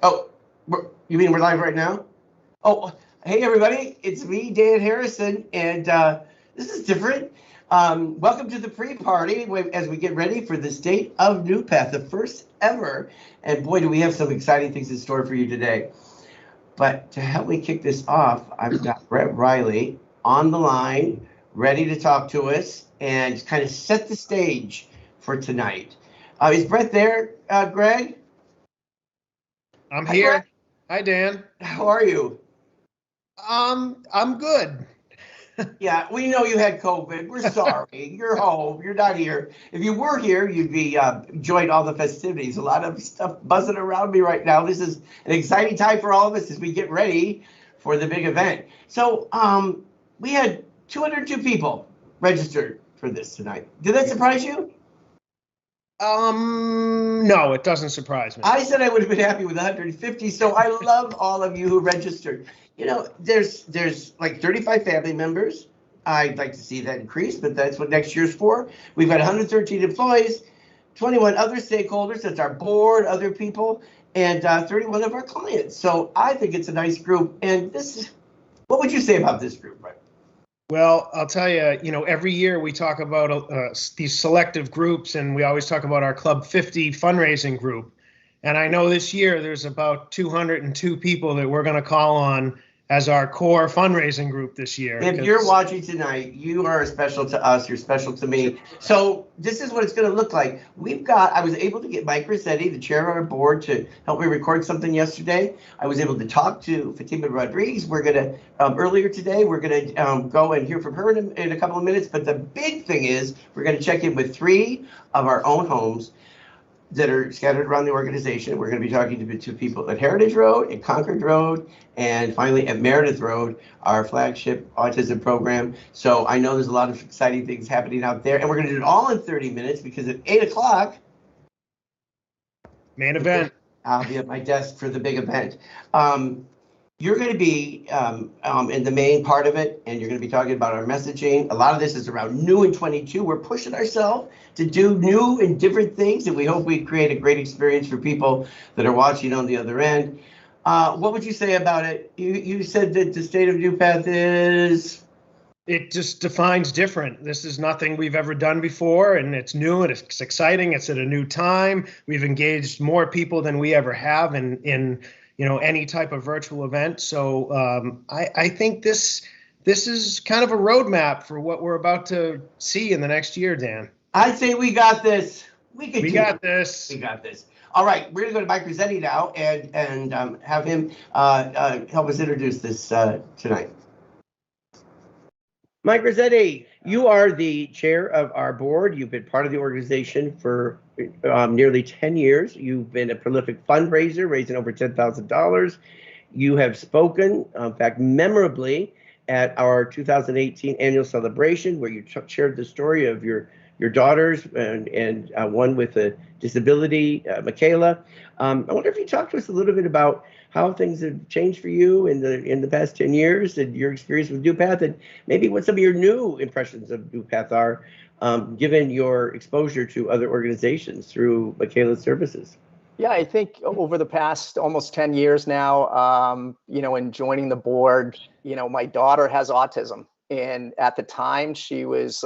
Oh, you mean we're live right now? Oh, hey everybody, it's me, Dan Harrison, and this is different. Welcome to the pre-party as we get ready for the State of NuPath, the first ever. And boy, do we have some exciting things in store for you today. But to help me kick this off, I've got Brett Riley on the line, ready to talk to us and kind of set the stage for tonight. Is Brett there, Greg? I'm here. Greg. Hi, Dan. How are you? I'm good. Yeah, we know you had COVID. We're sorry. You're home. You're not here. If you were here, you'd be enjoying all the festivities. A lot of stuff buzzing around me right now. This is an exciting time for all of us as we get ready for the big event. So we had 202 people registered for this tonight. Did that surprise you? No, it doesn't surprise me. I said I would have been happy with 150, so I love all of you who registered. You know, there's like 35 family members. I'd like to see that increase, but that's what next year's for. We've got 113 employees, 21 other stakeholders, that's our board, other people, and 31 of our clients. So I think it's a nice group. And what would you say about this group, right? Well, I'll tell you, every year we talk about these selective groups, and we always talk about our Club 50 fundraising group. And I know this year there's about 202 people that we're going to call on as our core fundraising group this year. If you're watching tonight, you are special to us. You're special to me. So this is what it's going to look like. I was able to get Mike Rossetti, the chair of our board, to help me record something yesterday. I was able to talk to Fatima Rodriguez. We're going to, earlier today, we're going to go and hear from her in a couple of minutes. But the big thing is we're going to check in with 3 of our own homes that are scattered around the organization. We're going to be talking to people at Heritage Road, at Concord Road, and finally at Meredith Road, our flagship autism program. So I know there's a lot of exciting things happening out there, and we're going to do it all in 30 minutes because at 8 o'clock, main event, I'll be at my desk for the big event. You're going to be in the main part of it, and you're going to be talking about our messaging. A lot of this is around new in 22. We're pushing ourselves to do new and different things, and we hope we create a great experience for people that are watching on the other end. What would you say about it? You said that the State of NuPath is... It just defines different. This is nothing we've ever done before, and it's new and it's exciting. It's at a new time. We've engaged more people than we ever have in any type of virtual event. So I think this is kind of a roadmap for what we're about to see in the next year, Dan. I'd say we got this. We got this. We got this. All right, we're going to go to Mike Rossetti now and have him help us introduce this tonight. Mike Rossetti, you are the chair of our board. You've been part of the organization for nearly 10 years. You've been a prolific fundraiser, raising over $10,000. You have spoken, in fact, memorably at our 2018 annual celebration, where you shared the story of your daughters and one with a disability, Michaela. I wonder if you talk to us a little bit about how things have changed for you in the past 10 years and your experience with NuPath, and maybe what some of your new impressions of NuPath are, given your exposure to other organizations through Michaela's services. Yeah, I think over the past almost 10 years now, in joining the board, my daughter has autism. And at the time she was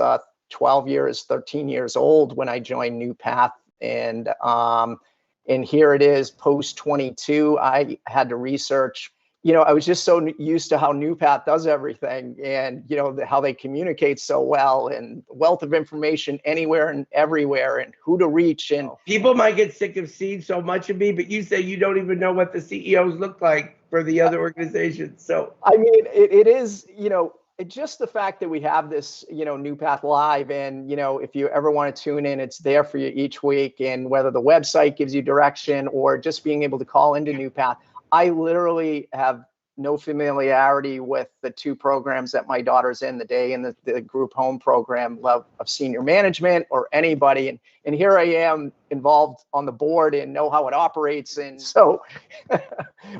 13 years old when I joined NuPath. And here it is post 22. I had to research, I was just so used to how NuPath does everything and, how they communicate so well and wealth of information anywhere and everywhere and who to reach. And people might get sick of seeing so much of me, but you say you don't even know what the CEOs look like for the other organizations. So, I mean, it is, just the fact that we have this, NuPath Live, and, if you ever want to tune in, it's there for you each week. And whether the website gives you direction or just being able to call into NuPath, I literally have no familiarity with the 2 programs that my daughter's in, the day and the group home program of senior management or anybody. And here I am involved on the board and know how it operates. And so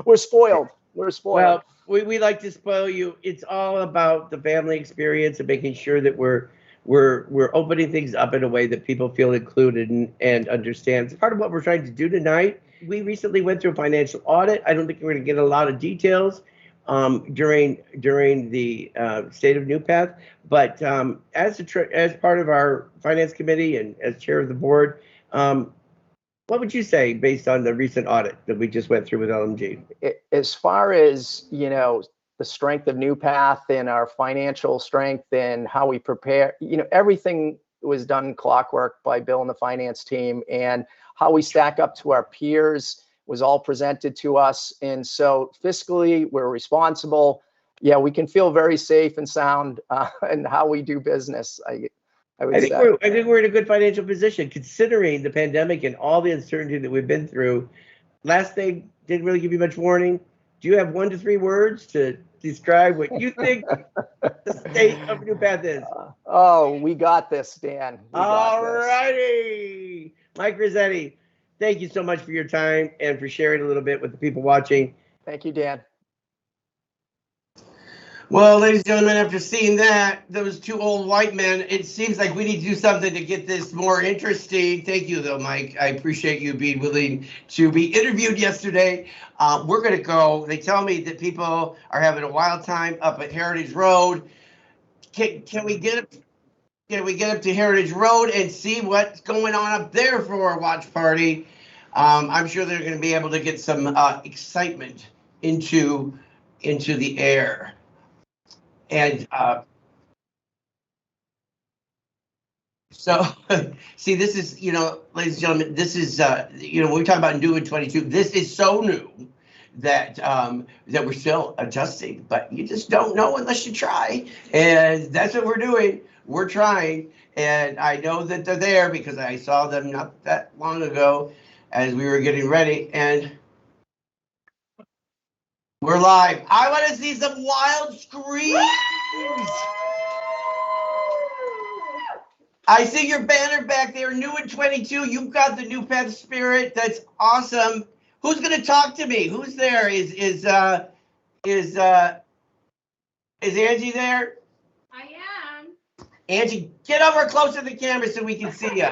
we're spoiled. We're spoiled. Well, we like to spoil you. It's all about the family experience and making sure that we're opening things up in a way that people feel included and understand. Part of what we're trying to do tonight we recently went through a financial audit. I don't think we're going to get a lot of details during the state of NuPath, but as part of our finance committee and as chair of the board, what would you say based on the recent audit that we just went through with LMG? As far as, you know, the strength of NuPath and our financial strength and how we prepare, you know, everything was done clockwork by Bill and the finance team, and how we stack up to our peers was all presented to us. And so fiscally, we're responsible. Yeah, we can feel very safe and sound in how we do business. I think we're in a good financial position considering the pandemic and all the uncertainty that we've been through. Last thing, didn't really give you much warning. Do you have 1 to 3 words to describe what you think the state of NuPath is? Oh, we got this, Dan. All righty. Mike Rossetti, thank you so much for your time and for sharing a little bit with the people watching. Thank you, Dan. Well, ladies and gentlemen, after seeing that, those 2 old white men, it seems like we need to do something to get this more interesting. Thank you, though, Mike. I appreciate you being willing to be interviewed yesterday. We're going to go. They tell me that people are having a wild time up at Heritage Road. Can we get up to Heritage Road and see what's going on up there for our watch party? I'm sure they're going to be able to get some excitement into the air. And so, see, this is, you know, ladies and gentlemen, this is, you know, when we talk about new in 22, this is so new that that we're still adjusting, but you just don't know unless you try. And that's what we're doing. We're trying. And I know that they're there because I saw them not that long ago as we were getting ready. And we're live. I want to see some wild screams. I see your banner back there, new in 22. You've got the NuPath spirit. That's awesome. Who's going to talk to me? Who's there? Is Angie there? I am. Angie, get over close to the camera so we can see you.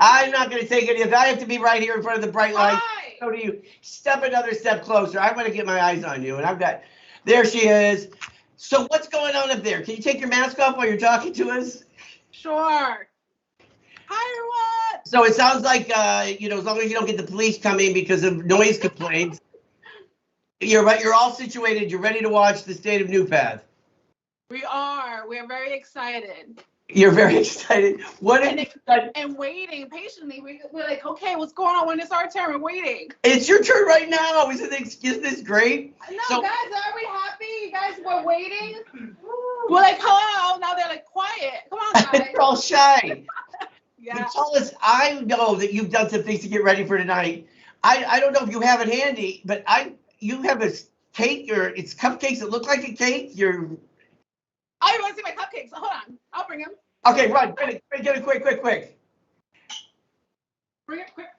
I'm not going to take any of that. I have to be right here in front of the bright lights. So do you. Step another step closer. I want to get my eyes on you. And I've got, there she is. So what's going on up there? Can you take your mask off while you're talking to us? Sure. Hi, everyone. So it sounds like, you know, as long as you don't get the police coming because of noise complaints, you're all situated. You're ready to watch the state of NuPath. We are. We're very excited. You're very excited. And waiting patiently. We're like, okay, what's going on? When it's our turn, we're waiting. It's your turn right now. Isn't this great? No, guys, are we happy? You guys were waiting. We're like, hello. Now they're like, quiet. Come on, guys. They're all shy. Yeah. Tell us. I know that you've done some things to get ready for tonight. I don't know if you have it handy, but you have a cake or it's cupcakes that look like a cake. I want to see my cupcakes. Hold on. I'll bring them. Okay, run. Get it quick. Bring it quick.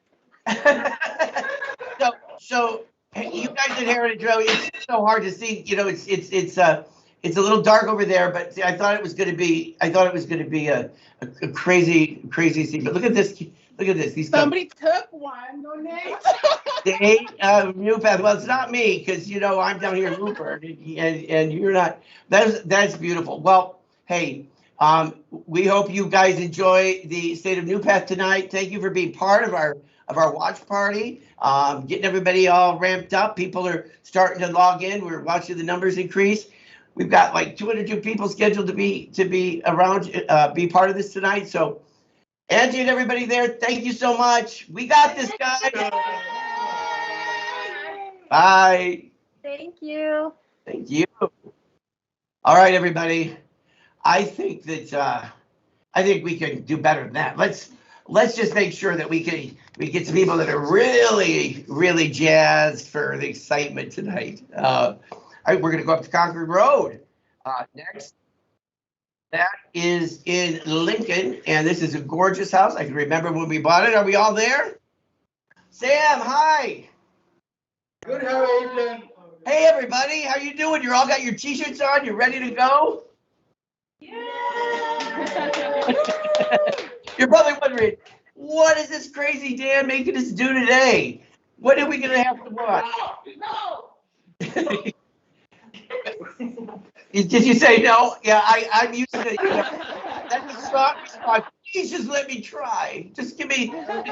So you guys at Heritage Road, it's so hard to see. You know, it's a little dark over there, but see, I thought it was going to be a crazy scene. But look at this. These Somebody took one. No names. They NuPath. Well, it's not me because you know I'm down here in Rupert, and you're not. That's beautiful. Well, hey, we hope you guys enjoy the state of NuPath tonight. Thank you for being part of our watch party. Getting everybody all ramped up. People are starting to log in. We're watching the numbers increase. We've got like 202 people scheduled to be around, be part of this tonight. So, Angie and everybody there, thank you so much. We got this, guys. Bye. Thank you. Thank you. All right, everybody. I think we can do better than that. Let's just make sure that we get some people that are really, really jazzed for the excitement tonight. All right, we're going to go up to Concord Road next. That is in Lincoln, and this is a gorgeous house. I can remember when we bought it. Are we all there? Sam, hi. Good, how are you doing? Hey, everybody. How you doing? You all got your T-shirts on? You ready to go? Yeah. You're probably wondering, What is this crazy Dan making us do today? What are we gonna have to watch? No. Did you say no? Yeah, I'm used to it. That's a strong response. Please just let me try. Just give me a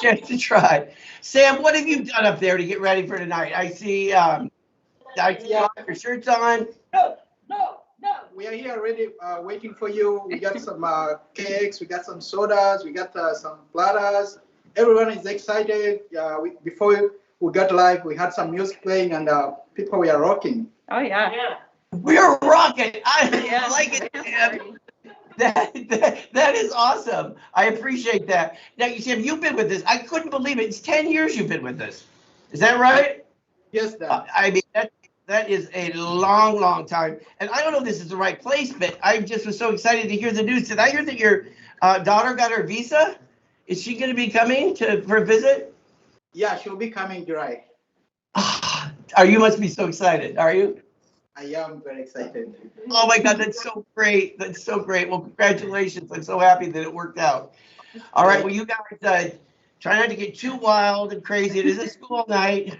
chance to try. Sam, what have you done up there to get ready for tonight? I see your shirt's on. No. We are here already waiting for you. We got some cakes, we got some sodas, we got some platters. Everyone is excited. Before we got live, we had some music playing and people were rocking. Oh, yeah. We're rocking. I Yeah. like it, Sam. That is awesome. I appreciate that. Now, Sam, you've been with this. I couldn't believe it. It's 10 years you've been with this. Is that right? Yes, Dan. I mean, that is a long, long time. And I don't know if this is the right place, but I just was so excited to hear the news. Did I hear that your daughter got her visa? Is she going to be coming for a visit? Yeah, she'll be coming July. You must be so excited. Are you? I am very excited. Oh my God, that's so great. That's so great. Well, congratulations. I'm so happy that it worked out. All right. Well, you guys try not to get too wild and crazy. It is a school night,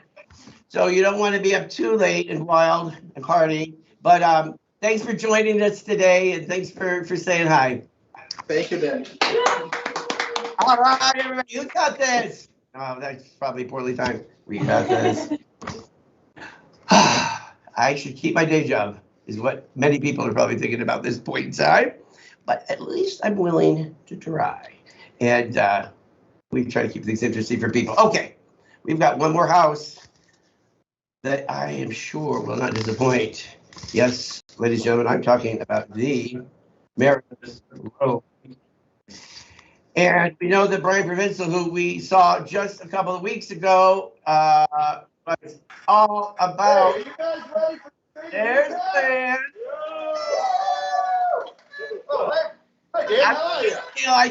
so you don't want to be up too late and wild and partying. But thanks for joining us today, and thanks for saying hi. Thank you, Dan. All right, everybody, who got this? Oh, that's probably poorly timed. We got this. I should keep my day job, is what many people are probably thinking about this point in time. But at least I'm willing to try. And we try to keep things interesting for people. Okay, we've got one more house that I am sure will not disappoint. Yes, ladies and gentlemen, I'm talking about the Mariners Road. And we know that Brian Provincial, who we saw just a couple of weeks ago, was all about. Hey, you guys ready for There's the man. Hi, Dan. How are you? I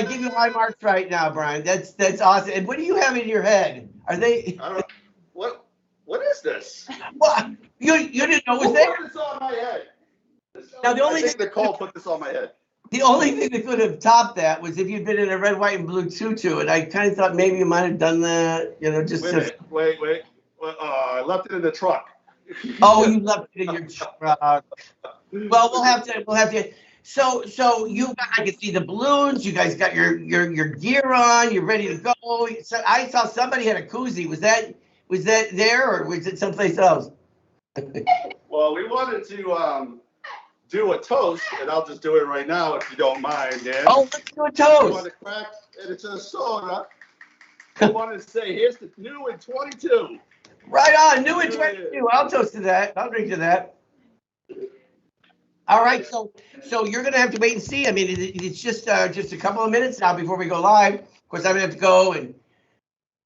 give you high marks right now, Brian. That's awesome. And what do you have in your head? Are they? I don't. What is this? What? You didn't know it was Who there? put this on my head? Now the I only think thing Nicole put this on my head. the only thing that could have topped that was if you'd been in a red, white, and blue tutu. And I kind of thought maybe you might have done that. Just. Wait a minute. Wait. I left it in the truck. Oh, you left it in your truck. Well, we'll have to. So I can see the balloons. You guys got your gear on. You're ready to go. So I saw somebody had a koozie. Was that there or was it someplace else? Well, we wanted to do a toast, and I'll just do it right now if you don't mind, Dan. Oh, let's do a I toast. want to crack, and it's a soda. I want to say, here's the new in 22. Right on, new and 22. I'll toast to that. I'll drink to that. All right, so you're gonna have to wait and see. I mean, it's just a couple of minutes now before we go live. Of course, I'm gonna have to go and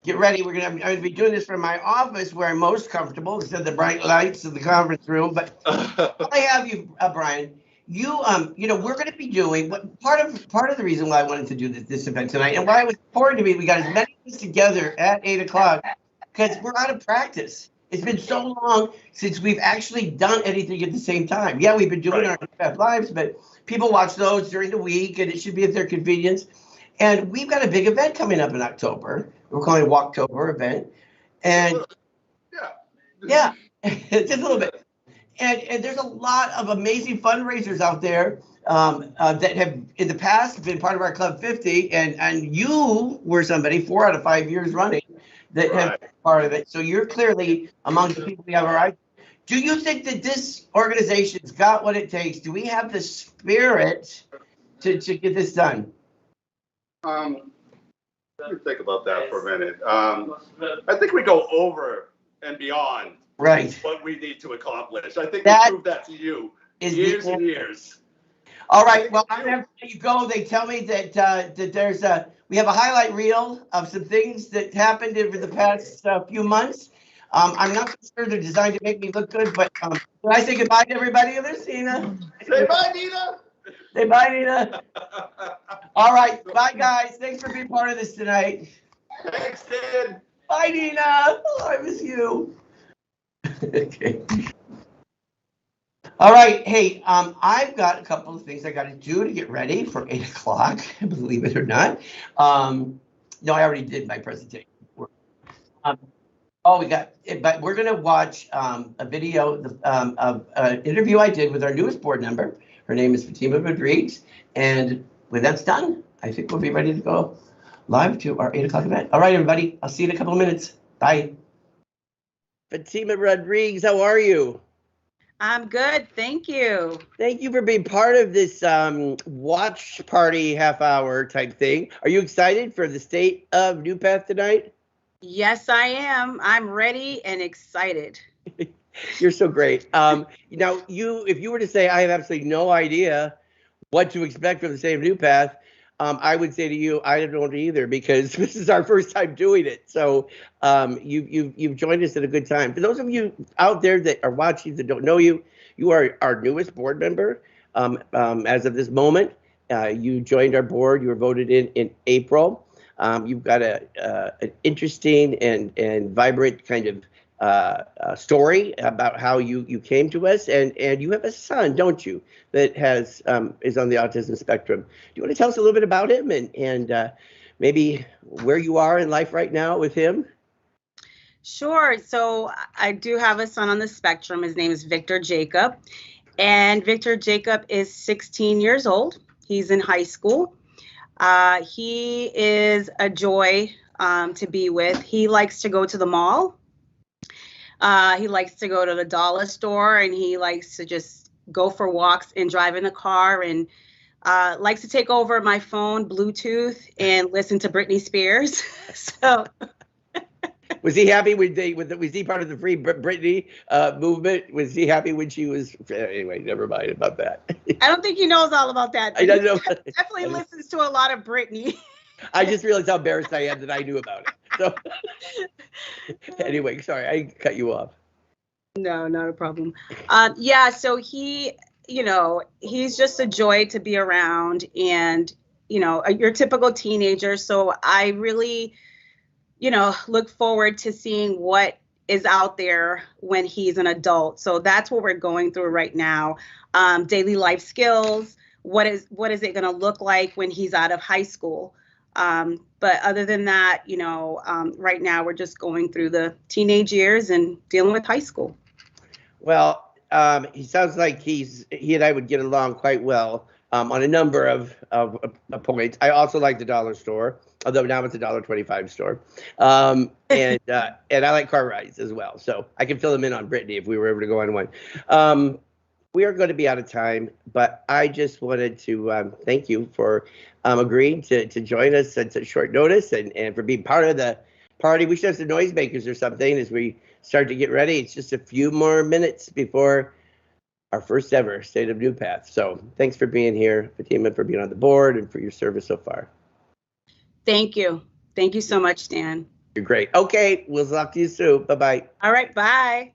get ready. I'm gonna be doing this from my office where I'm most comfortable instead of the bright lights of the conference room. But I have you, Brian. We're gonna be doing what part of the reason why I wanted to do this event tonight and why it was important to me. We got as many of us together at 8:00 because we're out of practice. It's been so long since we've actually done anything at the same time. Yeah, we've been doing our NuPath lives, but people watch those during the week, and it should be at their convenience. And we've got a big event coming up in October. We're calling it Walktober event, and yeah, just a little bit. And there's a lot of amazing fundraisers out there that have in the past been part of our Club 50, and you were somebody 4 out of 5 years running that have been part of it. So you're clearly among the people we have our eye. Do you think that this organization's got what it takes? Do we have the spirit to get this done? Let me think about that for a minute. I think we go over and beyond what we need to accomplish. I think we proved that to you years and years. All right. Well, I'm going to have to let you go. They tell me that there's we have a highlight reel of some things that happened over the past few months. I'm not sure they're designed to make me look good, but can I say goodbye to everybody? There's Nina. Say bye, Nina. Say bye, Nina. All right. Bye, guys. Thanks for being part of this tonight. Thanks, Dan. Bye, Nina. Oh, I miss you. Okay. All right. Hey, I've got a couple of things I got to do to get ready for 8 o'clock, believe it or not. No, I already did my presentation. But we're going to watch a video of an interview I did with our newest board member. Her name is Fatima Rodriguez. And when that's done, I think we'll be ready to go live to our 8 o'clock event. All right, everybody. I'll see you in a couple of minutes. Bye. Fatima Rodriguez, how are you? I'm good, thank you. Thank you for being part of this watch party half hour type thing. Are you excited for the state of NuPath tonight? Yes, I am. I'm ready and excited. You're so great. Now, if you were to say, I have absolutely no idea what to expect from the state of NuPath, I would say to you, I don't know either, because this is our first time doing it. So you've joined us at a good time. For those of you out there that are watching that don't know you, you are our newest board member as of this moment. You joined our board. You were voted in April. You've got an interesting and vibrant kind of story about how you came to us, and you have a son, don't you, that is on the autism spectrum. Do you want to tell us a little bit about him and maybe where you are in life right now with him? Sure. So I do have a son on the spectrum. His name is Victor Jacob, and Victor Jacob is 16 years old. He's in high school. He is a joy to be with. He likes to go to the mall. He likes to go to the dollar store, and he likes to just go for walks and drive in the car, and likes to take over my phone, Bluetooth, and listen to Britney Spears. So, was he happy was he part of the Free Britney movement? Was he happy when she was? Anyway, never mind about that. I don't think he knows all about that. I don't know. He definitely listens to a lot of Britney. I just realized how embarrassed I am that I knew about it. So anyway, sorry, I cut you off. No, not a problem. Yeah, so he's just a joy to be around, and, your typical teenager. So I really, look forward to seeing what is out there when he's an adult. So that's what we're going through right now. Daily life skills. What is it going to look like when he's out of high school? But other than that, right now we're just going through the teenage years and dealing with high school. Well, he sounds like he and I would get along quite well on a number of points. I also like the dollar store, although now it's a $1.25 store. And I like car rides as well. So I can fill him in on Brittany if we were ever to go on one. We are going to be out of time, but I just wanted to thank you for agreeing to join us at such short notice and for being part of the party. We should have some noisemakers or something as we start to get ready. It's just a few more minutes before our first ever State of NuPath. So thanks for being here, Fatima, for being on the board and for your service so far. Thank you. Thank you so much, Stan. You're great. Okay, we'll talk to you soon. Bye-bye. All right, bye.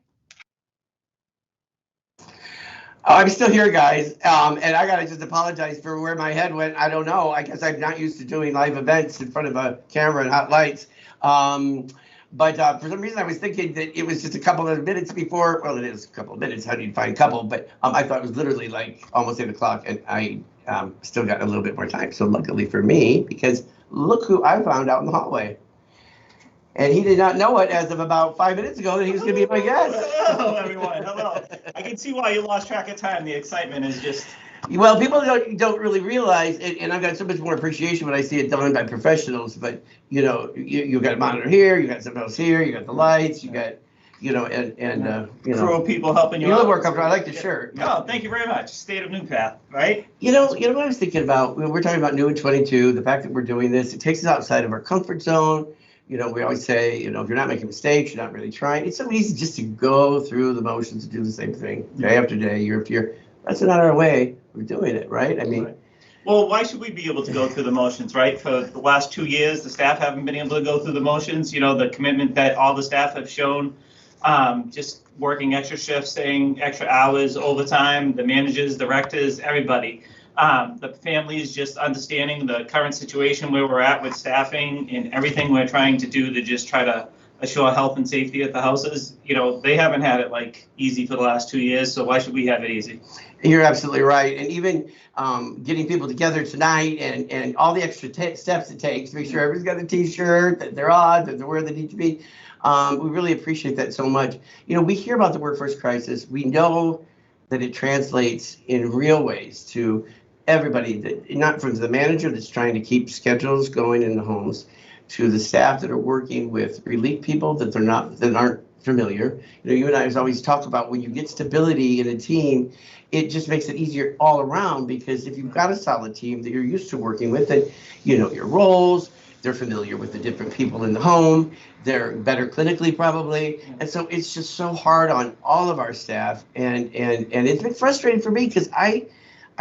I'm still here, guys, and I gotta just apologize for where my head went. I don't know. I guess I'm not used to doing live events in front of a camera and hot lights. But for some reason, I was thinking that it was just a couple of minutes before. Well, it is a couple of minutes. How do you find a couple? But I thought it was literally like almost 8 o'clock, and I still got a little bit more time. So luckily for me, because look who I found out in the hallway. And he did not know it as of about 5 minutes ago that he was going to be my guest. Hello, everyone. Hello. I can see why you lost track of time. The excitement is just... Well, people don't really realize, and I've got so much more appreciation when I see it done by professionals, but, you got a monitor here, you got something else here, you got the lights, you got, crew of people helping you. You look more comfortable. I like the shirt. Oh, thank you very much. State of NuPath, right? You know what I was thinking about? We're talking about New in 22, the fact that we're doing this, it takes us outside of our comfort zone. We always say, if you're not making mistakes, you're not really trying. It's so easy just to go through the motions and do the same thing day after day, year after year. That's not our way. We're doing it, right? I mean, well, why should we be able to go through the motions, right? For the last 2 years, the staff haven't been able to go through the motions. The commitment that all the staff have shown, just working extra shifts, staying extra hours, overtime, the managers, directors, everybody. The families just understanding the current situation where we're at with staffing and everything we're trying to do to just try to assure health and safety at the houses. You know, they haven't had it like easy for the last 2 years, so why should we have it easy? You're absolutely right. And even getting people together tonight and all the extra steps it takes to make sure everybody's got a t-shirt, that they're on, that they're where they need to be. We really appreciate that so much. You know, we hear about the workforce crisis. We know that it translates in real ways to everybody, that not from the manager that's trying to keep schedules going in the homes, to the staff that are working with relief people that aren't familiar. You know, you and I always talk about when you get stability in a team, it just makes it easier all around, because if you've got a solid team that you're used to working with, and you know your roles, they're familiar with the different people in the home, they're better clinically probably, and so it's just so hard on all of our staff, and it's been frustrating for me, because I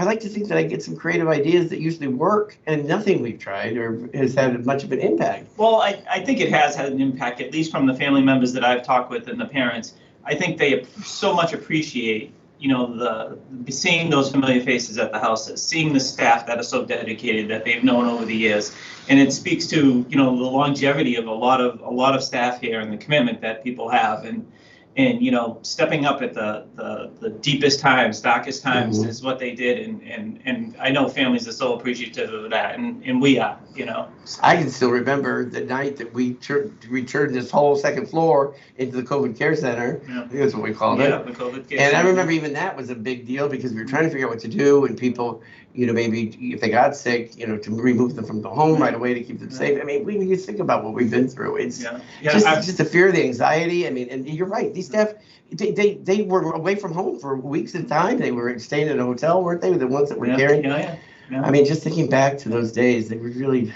like to think that I get some creative ideas that usually work, and nothing we've tried or has had much of an impact. Well, I think it has had an impact, at least from the family members that I've talked with and the parents. I think they so much appreciate, you know, seeing those familiar faces at the houses, seeing the staff that are so dedicated that they've known over the years, and it speaks to, you know, the longevity of a lot of staff here and the commitment that people have, and you know, stepping up at the deepest times, darkest times is what they did, and I know families are so appreciative of that, and we are, you know. I can still remember the night that we turned this whole second floor into the COVID Care Center. Yeah. I think that's what we called it. Yeah, the COVID Care And Center. I remember even that was a big deal, because we were trying to figure out what to do, and people, you know, maybe if they got sick, you know, to remove them from the home right away to keep them safe. I mean, we just think about what we've been through. It's just the fear, the anxiety. I mean, and you're right. These staff, they were away from home for weeks at a time. They were staying in a hotel, weren't they? The ones that were caring. Yeah. I mean, just thinking back to those days, they were really.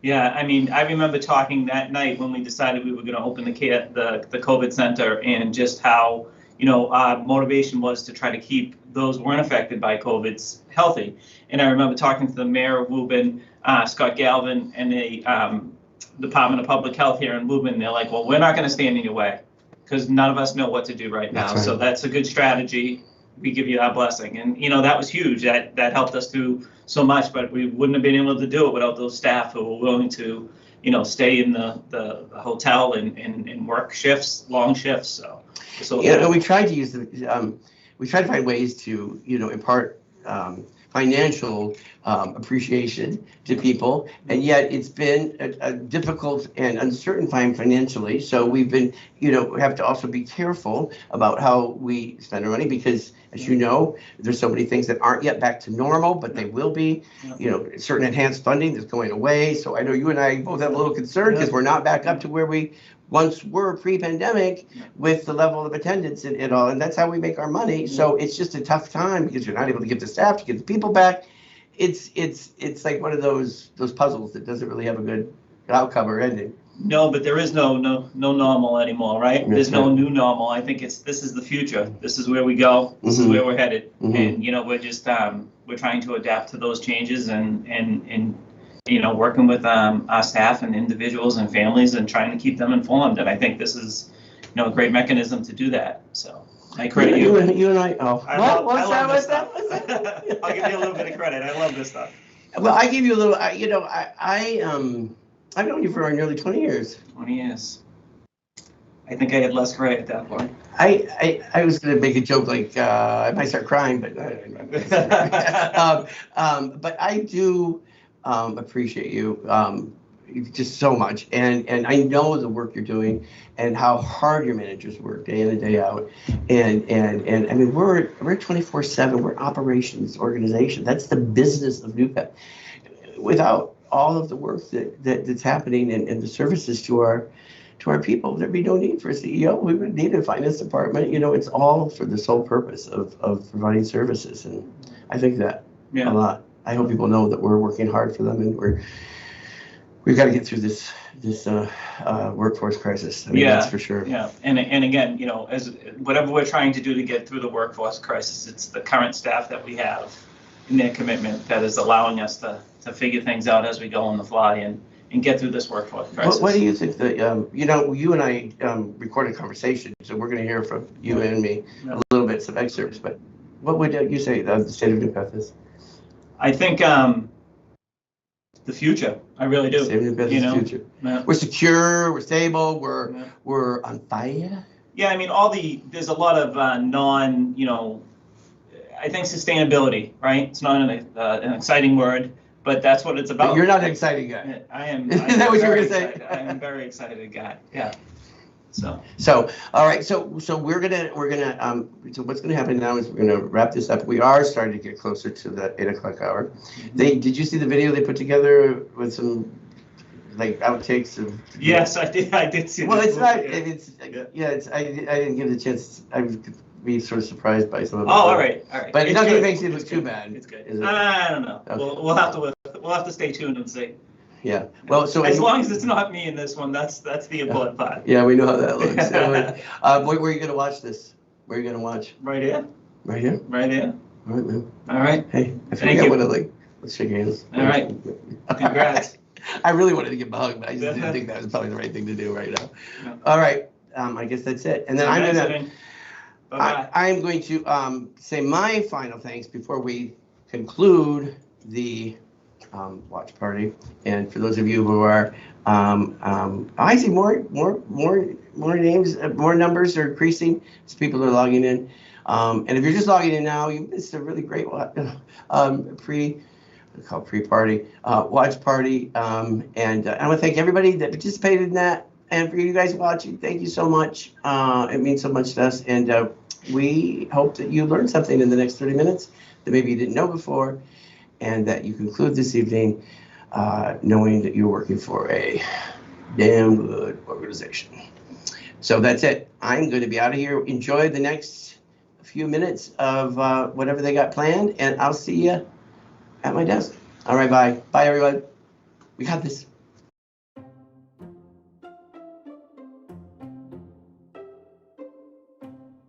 Yeah, I mean, I remember talking that night when we decided we were going to open the COVID center, and just how, you know, our motivation was to try to keep those weren't affected by COVID healthy. And I remember talking to the mayor of Woburn, Scott Galvin, and the Department of Public Health here in Woburn. They're like, well, we're not going to stand in your way, because none of us know what to do right now. That's right. So that's a good strategy. We give you our blessing. And, you know, that was huge. That helped us through so much, but we wouldn't have been able to do it without those staff who were willing to, you know, stay in the hotel and work shifts, long shifts. So yeah, no, we tried to use we tried to find ways to, you know, impart financial appreciation to people, and yet it's been a difficult and uncertain time financially. So we've been, you know, have to also be careful about how we spend our money, because, as you know, there's so many things that aren't yet back to normal, but they will be. You know, certain enhanced funding is going away. So I know you and I both have a little concern, because we're not back up to where we once were pre-pandemic with the level of attendance and all, and that's how we make our money. So it's just a tough time, because you're not able to get the staff, to get the people back. It's like one of those puzzles that doesn't really have a good outcome or ending. No, but there is no normal anymore, right? There's no new normal. I think this is the future. This is where we go. This is where we're headed. And, you know, we're just we're trying to adapt to those changes, and you know, working with our staff and individuals and families, and trying to keep them informed. And I think this is, you know, a great mechanism to do that. So I credit you. You and I. Oh, what's that? I'll give you a little bit of credit. I love this stuff. Well, I give you a little. You know, I've known you for nearly 20 years. 20 years. I think I had less credit at that point. I was going to make a joke like I might start crying, but but I do appreciate you just so much, and I know the work you're doing and how hard your managers work day in and day out, and I mean we're 24/7. We're operations organization. That's the business of NuPath. Without all of the work that's happening and the services to our people, there'd be no need for a CEO. We would need a finance department. You know, it's all for the sole purpose of providing services, and I think that a lot. I hope people know that we're working hard for them, and we've got to get through this workforce crisis. I mean, that's for sure. Yeah, and again, you know, as whatever we're trying to do to get through the workforce crisis, it's the current staff that we have and their commitment that is allowing us to figure things out as we go on the fly and get through this workforce crisis. What do you think that, you know, you and I recorded a conversation, so we're going to hear from you and me a little bit, some excerpts, but what would you say the state of NuPath is? I think the future. I really do. Saving NuPath is the future. Yeah. We're secure, we're stable, we're on fire. Yeah, I mean, there's a lot of I think sustainability, right? It's not an exciting word, but that's what it's about. But you're not an exciting guy. I am. Is that what you were going to say? I am a very excited guy. Yeah. So all right. So we're gonna so what's gonna happen now is we're gonna wrap this up. We are starting to get closer to the 8 o'clock hour. Mm-hmm. Did you see the video they put together with some like outtakes of? Yes, I did see. Well, it's not. Yeah. It's I didn't give it a chance. I would be sort of surprised by some of it. Oh, all right. But nothing makes it look too bad. It's good. Is it? I don't know. Okay. We'll have to stay tuned and see. Yeah. Well, so as long as it's not me in this one, that's the important part. Yeah, we know how that looks. Where are you gonna watch this? Where are you gonna watch? Right here. Right here. Right here. All right, man. All right. Hey, I Thank forget you. what I like. Let's shake hands. All right. Congrats. I really wanted to give him a hug, but I just didn't think that was probably the right thing to do right now. No. All right. I guess that's it. And then I'm going to say my final thanks before we conclude the watch party. And for those of you who are, I see more names, more numbers are increasing as people are logging in. And if you're just logging in now, you missed a really great pre-party watch party. And I want to thank everybody that participated in that. And for you guys watching, thank you so much. It means so much to us. And we hope that you learned something in the next 30 minutes that maybe you didn't know before, and that you conclude this evening knowing that you're working for a damn good organization. So that's it. I'm going to be out of here. Enjoy the next few minutes of whatever they got planned, and I'll see you at my desk. All right, bye. Bye, everyone. We got this.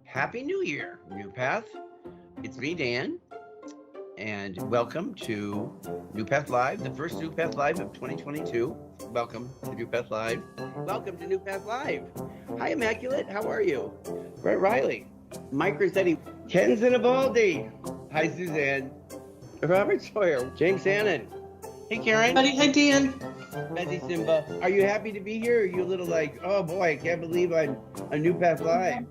Happy New Year, NuPath. It's me, Dan. And welcome to NuPath Live, the first NuPath Live of 2022. Welcome to NuPath Live. Welcome to NuPath Live. Hi, Immaculate. How are you? Brett Riley, Mike Rossetti, Ken Zinabaldi. Hi, Suzanne. Robert Sawyer, James Hannon. Hey, Karen. Hi, Dan. Bessie Simba. Are you happy to be here? Or are you a little like, oh boy, I can't believe I'm on NuPath Live?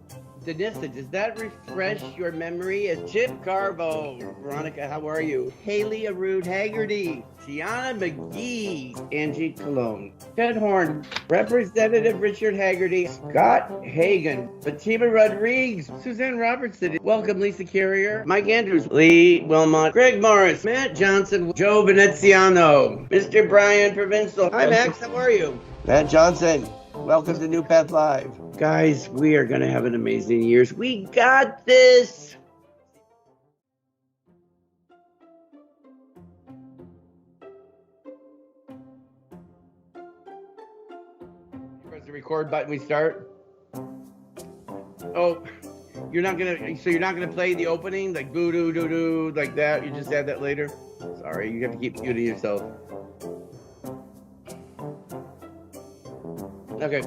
Danissa, does that refresh your memory? As Chip Carbo, Veronica, how are you? Haley Arud Haggerty, Tiana McGee, Angie Cologne, Ted Horn, Representative Richard Haggerty, Scott Hagan, Fatima Rodriguez, Suzanne Robertson, welcome Lisa Carrier, Mike Andrews, Lee Wilmot, Greg Morris, Matt Johnson, Joe Veneziano, Mr. Brian Provincial. Hi Max, how are you? Matt Johnson. Welcome to NuPath Live. Guys, we are going to have an amazing year. We got this. Press the record button, we start. Oh, you're not going to play the opening like boo doo doo doo like that. You just add that later. Sorry, you have to keep muting yourself. Okay.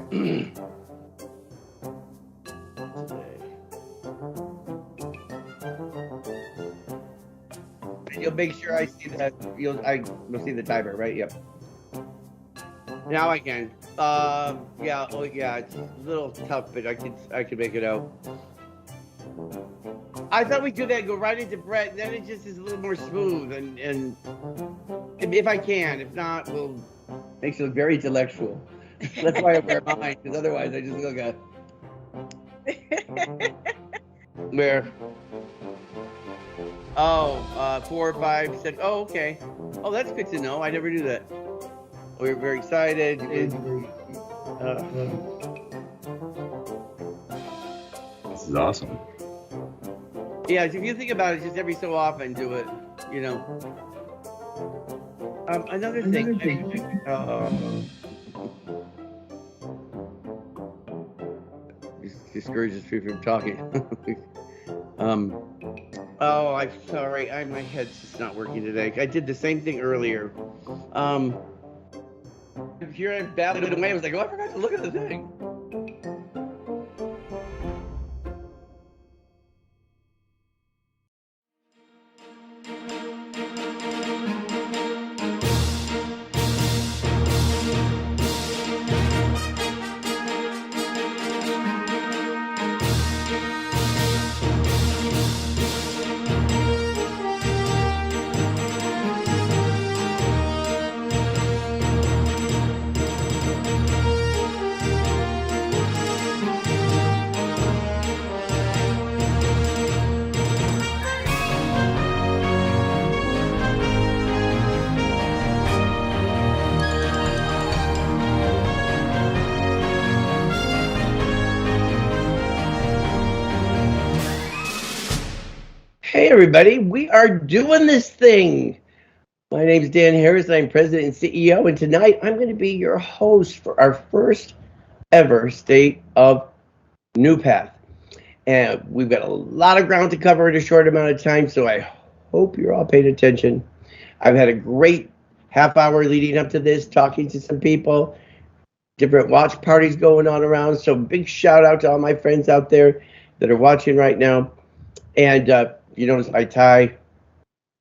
You'll make sure I see that. You'll see the timer, right? Yep. Now I can. Yeah. Oh, yeah. It's a little tough, but I could make it out. I thought we'd do that. Go right into Brett. Then it just is a little more smooth, and if I can, if not, we'll make it look very intellectual. That's why I wear mine, because otherwise I just look at where. Oh, 4, 5, 6. Oh, okay. Oh, that's good to know. I never knew that. We're very excited. This is awesome. Yeah, if you think about it, just every so often do it. You know. Another thing. Discourages me from talking. Oh, I'm sorry. My head's just not working today. I did the same thing earlier. Here I battled away. I was like, oh, I forgot to look at the thing. Hey, everybody, we are doing this thing. My name is Dan Harris, I'm President and CEO, and tonight I'm going to be your host for our first ever State of NuPath. And we've got a lot of ground to cover in a short amount of time, so I hope you're all paying attention. I've had a great half hour leading up to this, talking to some people, different watch parties going on around, so big shout out to all my friends out there that are watching right now. And you notice my tie,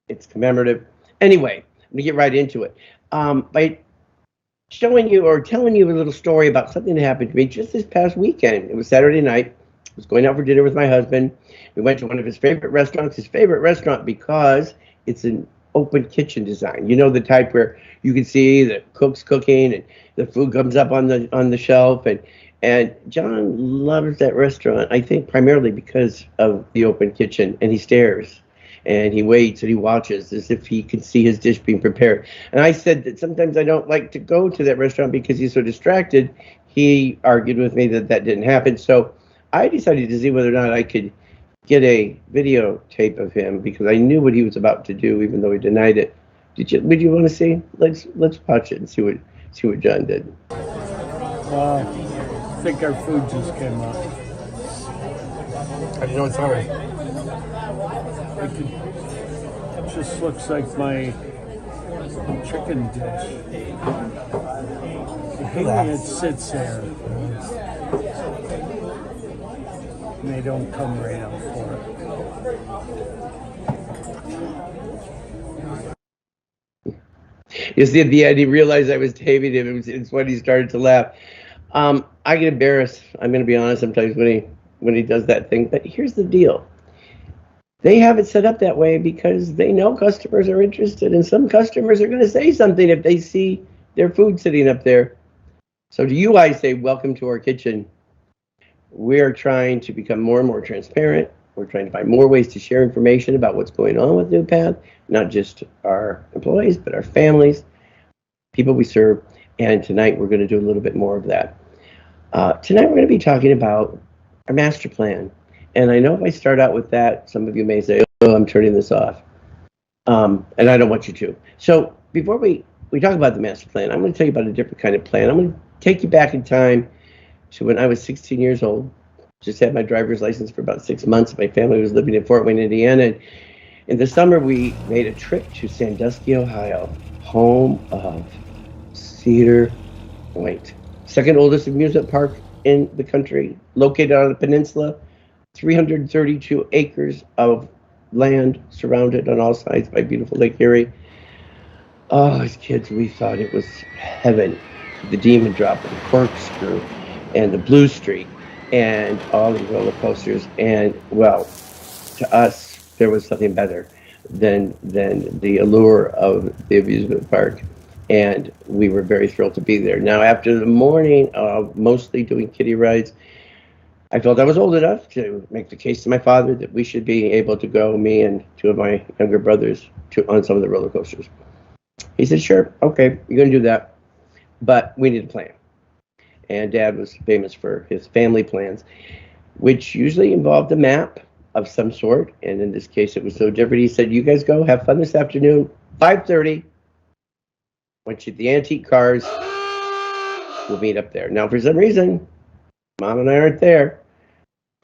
it's commemorative. Anyway, let me get right into it. By showing you or telling you a little story about something that happened to me just this past weekend. It was Saturday night. I was going out for dinner with my husband. We went to one of his favorite restaurant because it's an open kitchen design. You know, the type where you can see the cook's cooking and the food comes up on the shelf. And John loves that restaurant, I think primarily because of the open kitchen, and he stares and he waits and he watches as if he can see his dish being prepared. And I said that sometimes I don't like to go to that restaurant because he's so distracted. He argued with me that that didn't happen. So I decided to see whether or not I could get a videotape of him because I knew what he was about to do, even though he denied it. Would you want to see? Let's watch it and see what John did. I think our food just came up. I'm so sorry. It just looks like my chicken dish. I hate when it sits there. And they don't come right out for it. You see, at the end, he realized I was taping him. It's when he started to laugh. I get embarrassed. I'm going to be honest sometimes when he does that thing. But here's the deal. They have it set up that way because they know customers are interested, and some customers are going to say something if they see their food sitting up there. So to you, I say, welcome to our kitchen. We're trying to become more and more transparent. We're trying to find more ways to share information about what's going on with NuPath, not just our employees, but our families, people we serve. And tonight we're going to do a little bit more of that. Tonight we're going to be talking about our master plan. And I know if I start out with that, some of you may say, oh, I'm turning this off. And I don't want you to. So before we talk about the master plan, I'm going to tell you about a different kind of plan. I'm going to take you back in time to when I was 16 years old. Just had my driver's license for about 6 months. My family was living in Fort Wayne, Indiana. And in the summer, we made a trip to Sandusky, Ohio, home of Cedar Point, second oldest amusement park in the country, located on a peninsula, 332 acres of land surrounded on all sides by beautiful Lake Erie. Oh, as kids, we thought it was heaven. The Demon Drop and the Corkscrew and the Blue Streak and all the roller coasters. And, well, to us, there was something better than the allure of the amusement park. And we were very thrilled to be there. Now, after the morning of mostly doing kiddie rides, I felt I was old enough to make the case to my father that we should be able to go, me and two of my younger brothers, on some of the roller coasters. He said, sure, okay, you're going to do that, but we need a plan. And Dad was famous for his family plans, which usually involved a map of some sort. And in this case, it was so different. He said, you guys go, have fun this afternoon, 5:30. Once you get the antique cars, we'll meet up there. Now, for some reason, Mom and I aren't there.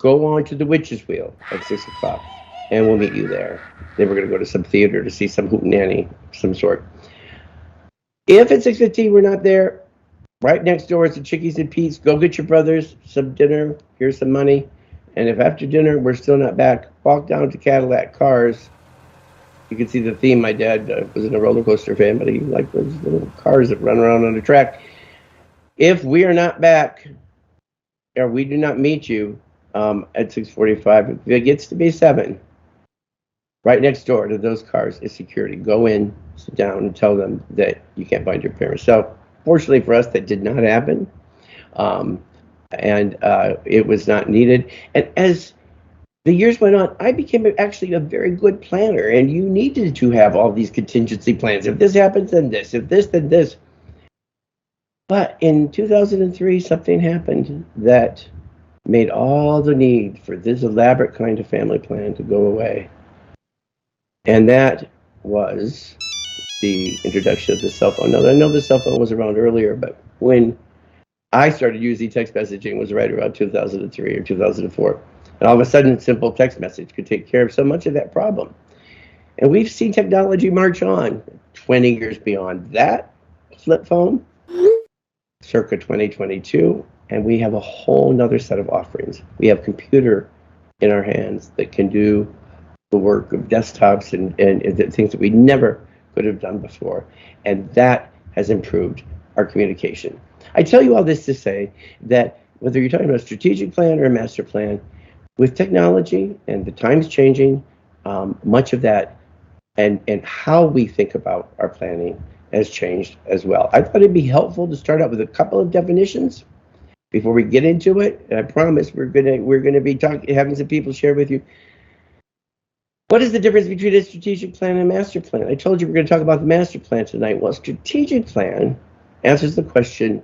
Go on to the Witch's Wheel at 6 o'clock, and we'll meet you there. Then we're going to go to some theater to see some hootenanny of some sort. If at 6:15 we're not there, right next door is the Chickies and Pete's. Go get your brothers some dinner. Here's some money. And if after dinner we're still not back, walk down to Cadillac Cars. You can see the theme. My dad wasn't a roller coaster fan, but he liked those little cars that run around on the track. If we are not back, or we do not meet you at 6:45, if it gets to be 7, right next door to those cars is security. Go in, sit down, and tell them that you can't find your parents. So fortunately for us, that did not happen, and it was not needed. And as the years went on, I became actually a very good planner, and you needed to have all these contingency plans. If this happens, then this. If this, then this. But in 2003, something happened that made all the need for this elaborate kind of family plan to go away. And that was the introduction of the cell phone. Now, I know the cell phone was around earlier, but when I started using text messaging was right around 2003 or 2004. And all of a sudden, simple text message could take care of so much of that problem. And we've seen technology march on 20 years beyond that flip phone, circa 2022, and we have a whole nother set of offerings. We have computer in our hands that can do the work of desktops and the things that we never could have done before. And that has improved our communication. I tell you all this to say that whether you're talking about a strategic plan or a master plan, with technology and the times changing, much of that and how we think about our planning has changed as well. I thought it'd be helpful to start out with a couple of definitions before we get into it. And I promise we're gonna be having some people share with you what is the difference between a strategic plan and a master plan. I told you we're going to talk about the master plan tonight. Well, strategic plan answers the question,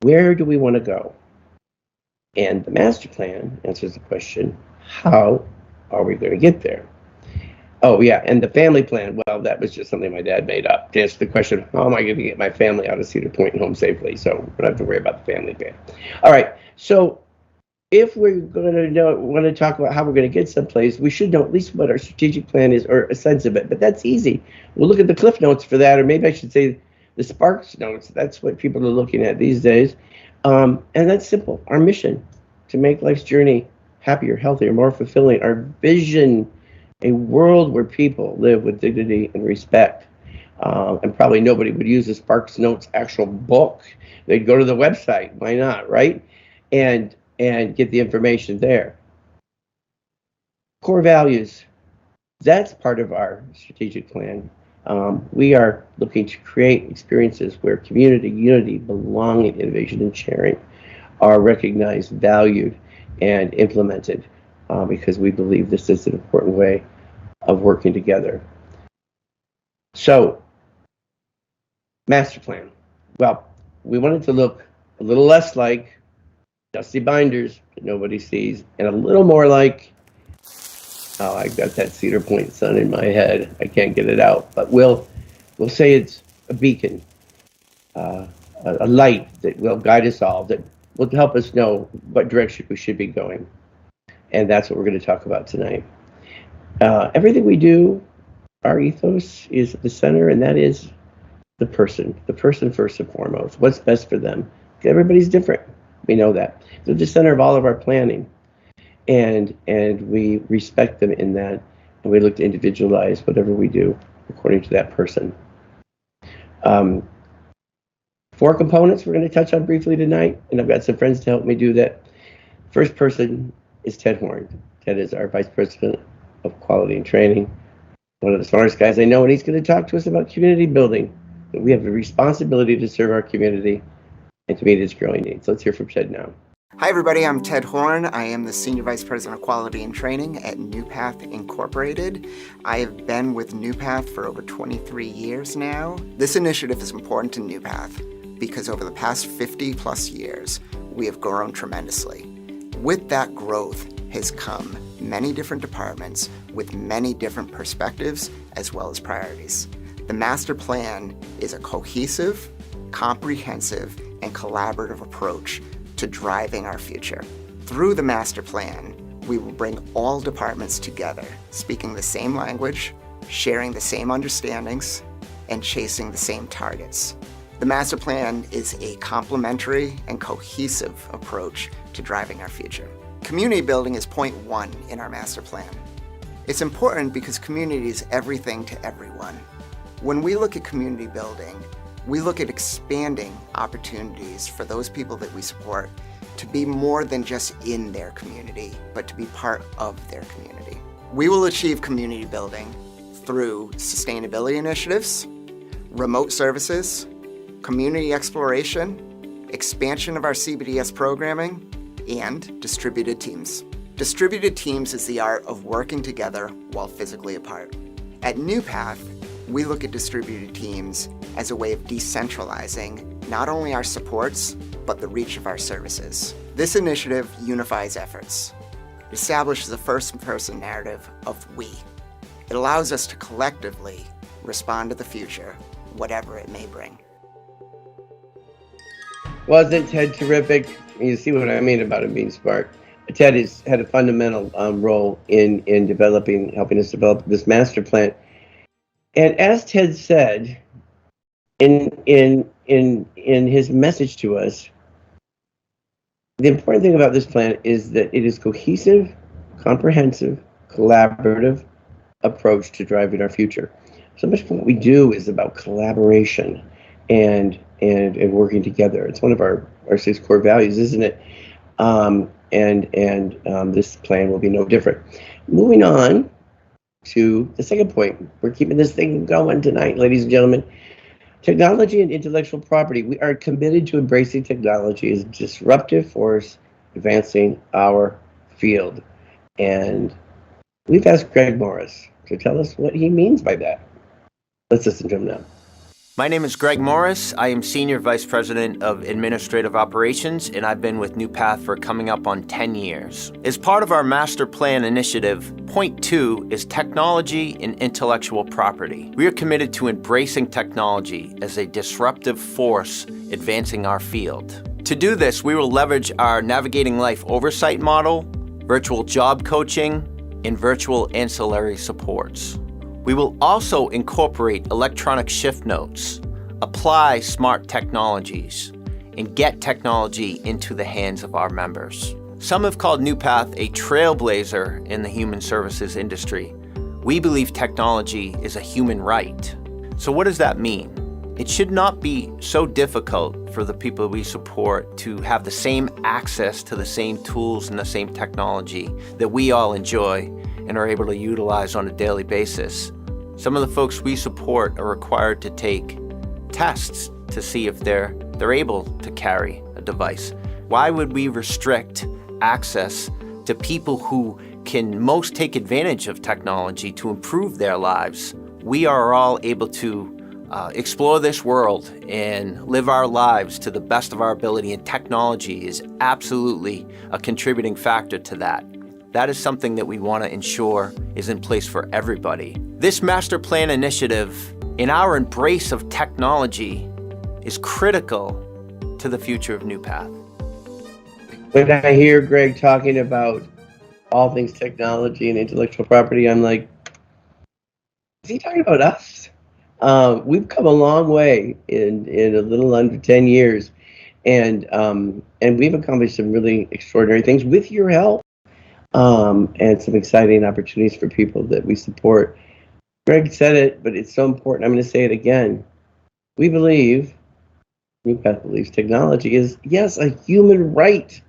where do we want to go? And the master plan answers the question, how are we going to get there? Oh, yeah, and the family plan, well, that was just something my dad made up to answer the question, how am I going to get my family out of Cedar Point and home safely? So we don't have to worry about the family plan. All right, so if we're going to want to talk about how we're going to get someplace, we should know at least what our strategic plan is, or a sense of it. But that's easy. We'll look at the Cliff Notes for that, or maybe I should say the Sparks Notes. That's what people are looking at these days. And that's simple. Our mission, to make life's journey happier, healthier, more fulfilling. Our vision, a world where people live with dignity and respect. And probably nobody would use the Sparks Notes actual book. They'd go to the website. Why not, right? And get the information there. Core values, that's part of our strategic plan. We are looking to create experiences where community, unity, belonging, innovation, and sharing are recognized, valued, and implemented because we believe this is an important way of working together. So, master plan. Well, we want it to look a little less like dusty binders that nobody sees, and a little more like, oh, I got that Cedar Point sun in my head. I can't get it out, but we'll say it's a beacon, a light that will guide us all, that will help us know what direction we should be going. And that's what we're going to talk about tonight. Everything we do, our ethos is at the center, and that is the person first and foremost. What's best for them? Everybody's different. We know that. They're the center of all of our planning. And we respect them in that, and we look to individualize whatever we do according to that person. 4 components we're going to touch on briefly tonight, and I've got some friends to help me do that. First person is Ted Horn. Ted is our Vice President of Quality and Training, one of the smartest guys I know, and he's going to talk to us about community building. That we have the responsibility to serve our community and to meet its growing needs. Let's hear from Ted now. Hi everybody, I'm Ted Horn. I am the Senior Vice President of Quality and Training at NuPath Incorporated. I have been with NuPath for over 23 years now. This initiative is important to NuPath because over the past 50 plus years, we have grown tremendously. With that growth has come many different departments with many different perspectives as well as priorities. The master plan is a cohesive, comprehensive, and collaborative approach to driving our future. Through the master plan, we will bring all departments together, speaking the same language, sharing the same understandings, and chasing the same targets. The master plan is a complementary and cohesive approach to driving our future. Community building is point 1 in our master plan. It's important because community is everything to everyone. When we look at community building, we look at expanding opportunities for those people that we support to be more than just in their community, but to be part of their community. We will achieve community building through sustainability initiatives, remote services, community exploration, expansion of our CBDS programming, and distributed teams. Distributed teams is the art of working together while physically apart. At NuPath, we look at distributed teams as a way of decentralizing not only our supports, but the reach of our services. This initiative unifies efforts, establishes a first-person narrative of we. It allows us to collectively respond to the future, whatever it may bring. Wasn't Ted terrific? You see what I mean about him being smart. Ted has had a fundamental role in helping us develop this master plan. And as Ted said in his message to us, the important thing about this plan is that it is cohesive, comprehensive, collaborative approach to driving our future. So much of what we do is about collaboration and working together. It's one of our 6 core values, isn't it? This plan will be no different. Moving on to the second point. We're keeping this thing going tonight, ladies and gentlemen. Technology and intellectual property. We are committed to embracing technology as a disruptive force advancing our field. And we've asked Greg Morris to tell us what he means by that. Let's listen to him now. My name is Greg Morris. I am Senior Vice President of Administrative Operations, and I've been with NuPath for coming up on 10 years. As part of our Master Plan initiative, point 2 is technology and intellectual property. We are committed to embracing technology as a disruptive force advancing our field. To do this, we will leverage our Navigating Life oversight model, virtual job coaching, and virtual ancillary supports. We will also incorporate electronic shift notes, apply smart technologies, and get technology into the hands of our members. Some have called NuPath a trailblazer in the human services industry. We believe technology is a human right. So what does that mean? It should not be so difficult for the people we support to have the same access to the same tools and the same technology that we all enjoy and are able to utilize on a daily basis. Some of the folks we support are required to take tests to see if they're able to carry a device. Why would we restrict access to people who can most take advantage of technology to improve their lives? We are all able to explore this world and live our lives to the best of our ability, and technology is absolutely a contributing factor to that. That is something that we want to ensure is in place for everybody. This master plan initiative, in our embrace of technology, is critical to the future of NuPath. When I hear Greg talking about all things technology and intellectual property, I'm like, is he talking about us? We've come a long way in a little under 10 years, and we've accomplished some really extraordinary things with your help. And some exciting opportunities for people that we support. Greg said it, but it's so important. I'm going to say it again. We believe, NuPath believes, technology is, yes, a human right.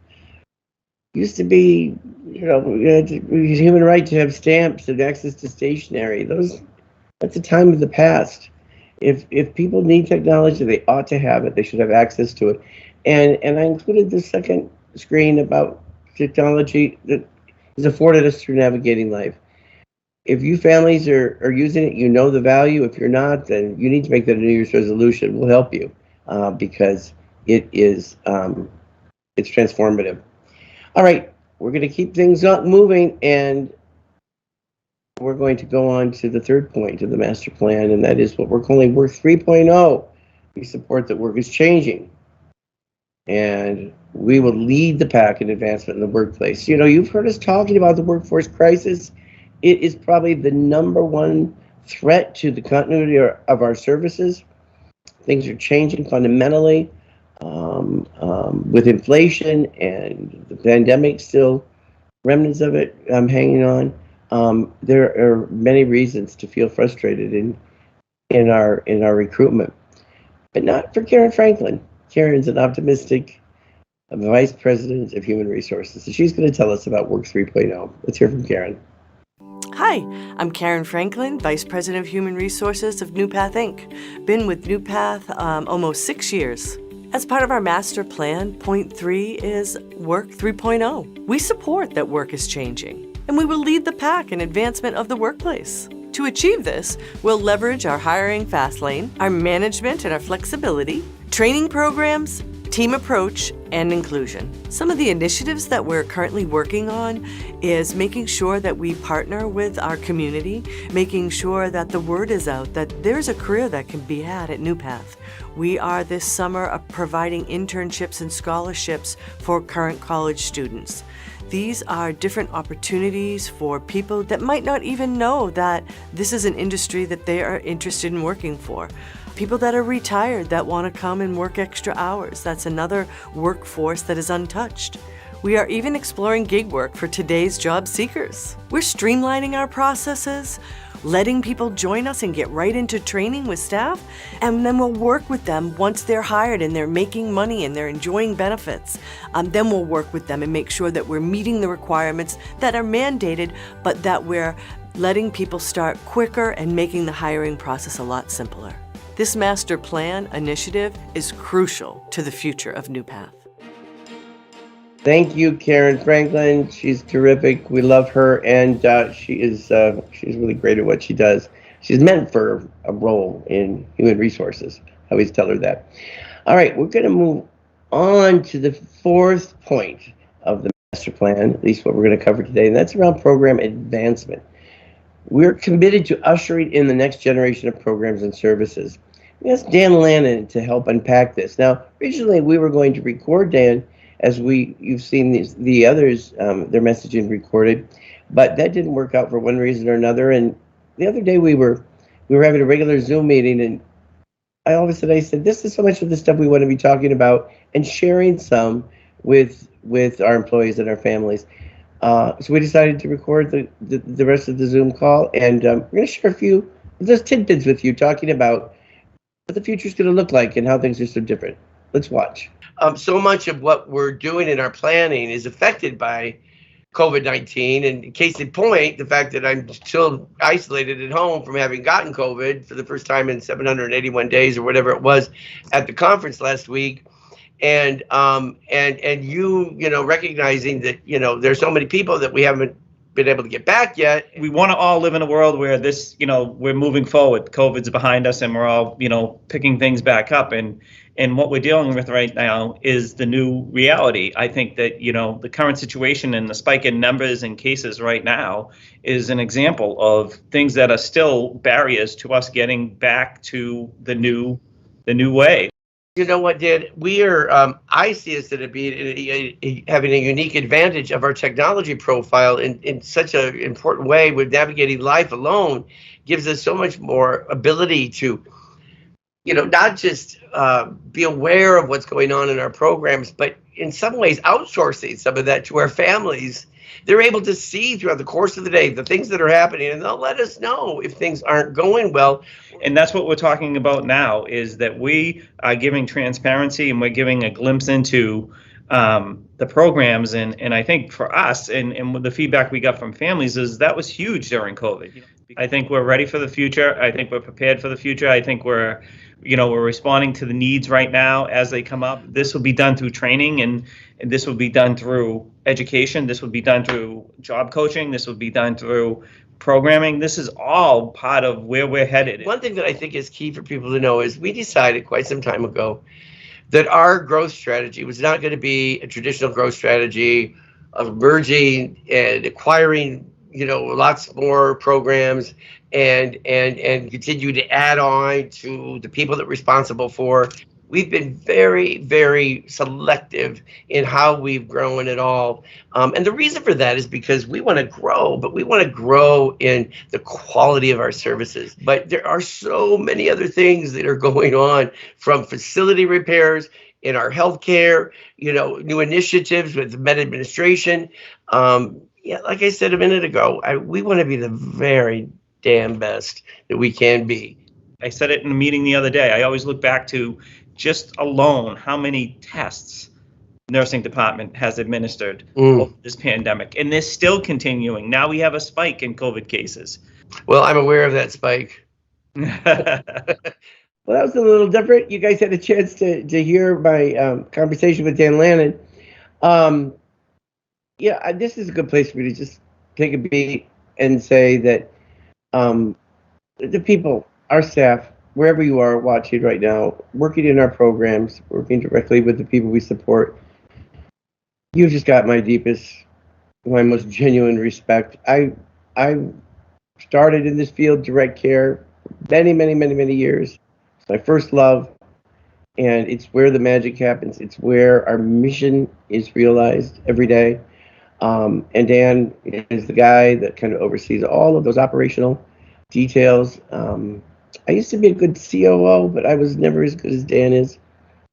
Used to be, a human right to have stamps and access to stationery. That's a time of the past. If people need technology, they ought to have it. They should have access to it. And I included the second screen about technology that is afforded us through Navigating Life. If you families are using it, you know the value. If you're not, then you need to make that a New Year's resolution. We'll help you because it is it's transformative. All right, we're going to keep things up moving, and we're going to go on to the third point of the master plan, and that is what we're calling Work 3.0. We support that work is changing, and we will lead the pack in advancement in the workplace. You've heard us talking about the workforce crisis. It is probably the #1 threat to the continuity of our services. Things are changing fundamentally with inflation and the pandemic still, remnants of it hanging on. There are many reasons to feel frustrated in our recruitment, but not for Karen Franklin. Karen's an optimistic Vice President of Human Resources, and she's going to tell us about Work 3.0. Let's hear from Karen. Hi, I'm Karen Franklin, Vice President of Human Resources of NuPath, Inc. Been with NuPath almost 6 years. As part of our master plan, point 3 is Work 3.0. We support that work is changing, and we will lead the pack in advancement of the workplace. To achieve this, we'll leverage our hiring fast lane, our management and our flexibility, training programs, team approach, and inclusion. Some of the initiatives that we're currently working on is making sure that we partner with our community, making sure that the word is out that there's a career that can be had at NuPath. We are this summer providing internships and scholarships for current college students. These are different opportunities for people that might not even know that this is an industry that they are interested in working for. People that are retired that want to come and work extra hours. That's another workforce that is untouched. We are even exploring gig work for today's job seekers. We're streamlining our processes, letting people join us and get right into training with staff, and then we'll work with them once they're hired and they're making money and they're enjoying benefits. Then we'll work with them and make sure that we're meeting the requirements that are mandated, but that we're letting people start quicker and making the hiring process a lot simpler. This master plan initiative is crucial to the future of NuPath. Thank you, Karen Franklin. She's terrific. We love her, and she's really great at what she does. She's meant for a role in human resources. I always tell her that. All right, we're going to move on to the fourth point of the master plan, at least what we're going to cover today, and that's around program advancement. We're committed to ushering in the next generation of programs and services. We asked Dan Lannon to help unpack this. Now, originally we were going to record Dan, as you've seen the others, their messaging recorded, but that didn't work out for one reason or another. And the other day we were having a regular Zoom meeting, and all of a sudden I said, this is so much of the stuff we want to be talking about and sharing some with our employees and our families. So we decided to record the rest of the Zoom call, and we're going to share a few of those tidbits with you, talking about what the future is going to look like and how things are so different. Let's watch. So much of what we're doing in our planning is affected by COVID-19, and case in point, the fact that I'm still isolated at home from having gotten COVID for the first time in 781 days or whatever it was at the conference last week. And you recognizing that, there's so many people that we haven't been able to get back yet. We want to all live in a world where we're moving forward. COVID's behind us and we're all, picking things back up. And what we're dealing with right now is the new reality. I think that, the current situation and the spike in numbers and cases right now is an example of things that are still barriers to us getting back to the new way. You know what, Dan? We are, I see us as being having a unique advantage of our technology profile in such an important way with navigating life alone, gives us so much more ability to, not just be aware of what's going on in our programs, but in some ways outsourcing some of that to our families. They're able to see throughout the course of the day the things that are happening, and they'll let us know if things aren't going well. And that's what we're talking about now, is that we are giving transparency and we're giving a glimpse into the programs. And I think for us, and with the feedback we got from families, is that was huge during COVID. I think we're ready for the future. I think we're prepared for the future. I think we're responding to the needs right now as they come up. This will be done through training, and this will be done through education. This will be done through job coaching. This will be done through programming. This is all part of where we're headed. One thing that I think is key for people to know is we decided quite some time ago that our growth strategy was not going to be a traditional growth strategy of merging and acquiring, lots more programs and continue to add on to the people that we're responsible for. We've been very, very selective in how we've grown it all. And the reason for that is because we want to grow, but we want to grow in the quality of our services. But there are so many other things that are going on, from facility repairs in our healthcare, new initiatives with med administration. Like I said a minute ago, we want to be the very damn best that we can be. I said it in a meeting the other day. I always look back to just alone how many tests nursing department has administered over this pandemic, and they're still continuing. Now we have a spike in COVID cases. Well, I'm aware of that spike. Well, that was a little different. You guys had a chance to hear my conversation with Dan Lannon. This is a good place for me to just take a beat and say that the people, our staff, wherever you are watching right now, working in our programs, working directly with the people we support, you've just got my deepest, my most genuine respect. I started in this field, direct care, many years. It's my first love, and it's where the magic happens. It's where our mission is realized every day. And Dan is the guy that kind of oversees all of those operational details. I used to be a good COO, but I was never as good as Dan is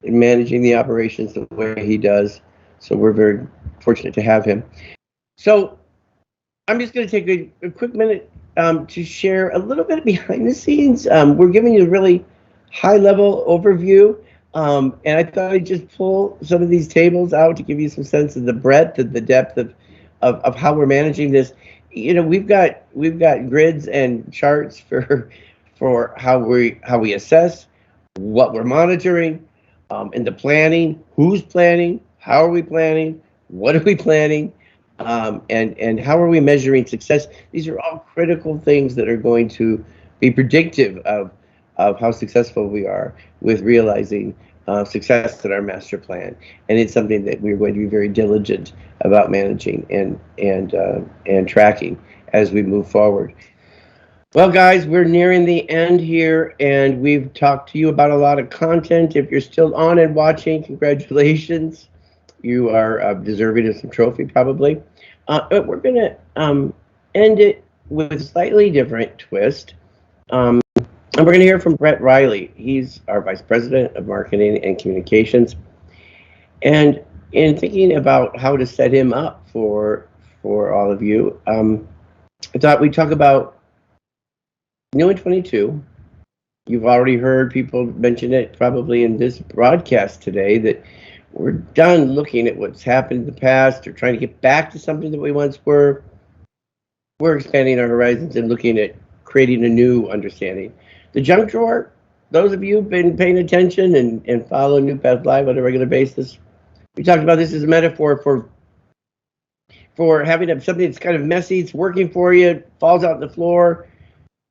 in managing the operations the way he does. So we're very fortunate to have him. So I'm just going to take a quick minute to share a little bit behind the scenes. We're giving you a really high-level overview, and I thought I'd just pull some of these tables out to give you some sense of the breadth and the depth of how we're managing this. You know, we've got grids and charts for how we assess, what we're monitoring, and the planning, who's planning, how are we planning, what are we planning, and how are we measuring success. These are all critical things that are going to be predictive of how successful we are with realizing success in our master plan. And it's something that we're going to be very diligent about managing and tracking as we move forward. Well, guys, we're nearing the end here, and we've talked to you about a lot of content. If you're still on and watching, congratulations. You are deserving of some trophy, probably. But we're going to end it with a slightly different twist. And we're going to hear from Brett Riley. He's our Vice President of Marketing and Communications. And in thinking about how to set him up for all of you, I thought we'd talk about New in 22. You've already heard people mention it probably in this broadcast today that we're done looking at what's happened in the past or trying to get back to something that we once were. We're expanding our horizons and looking at creating a new understanding. The junk drawer, those of you who've been paying attention and follow NuPath Live on a regular basis, we talked about this as a metaphor for having something that's kind of messy, it's working for you, falls out on the floor,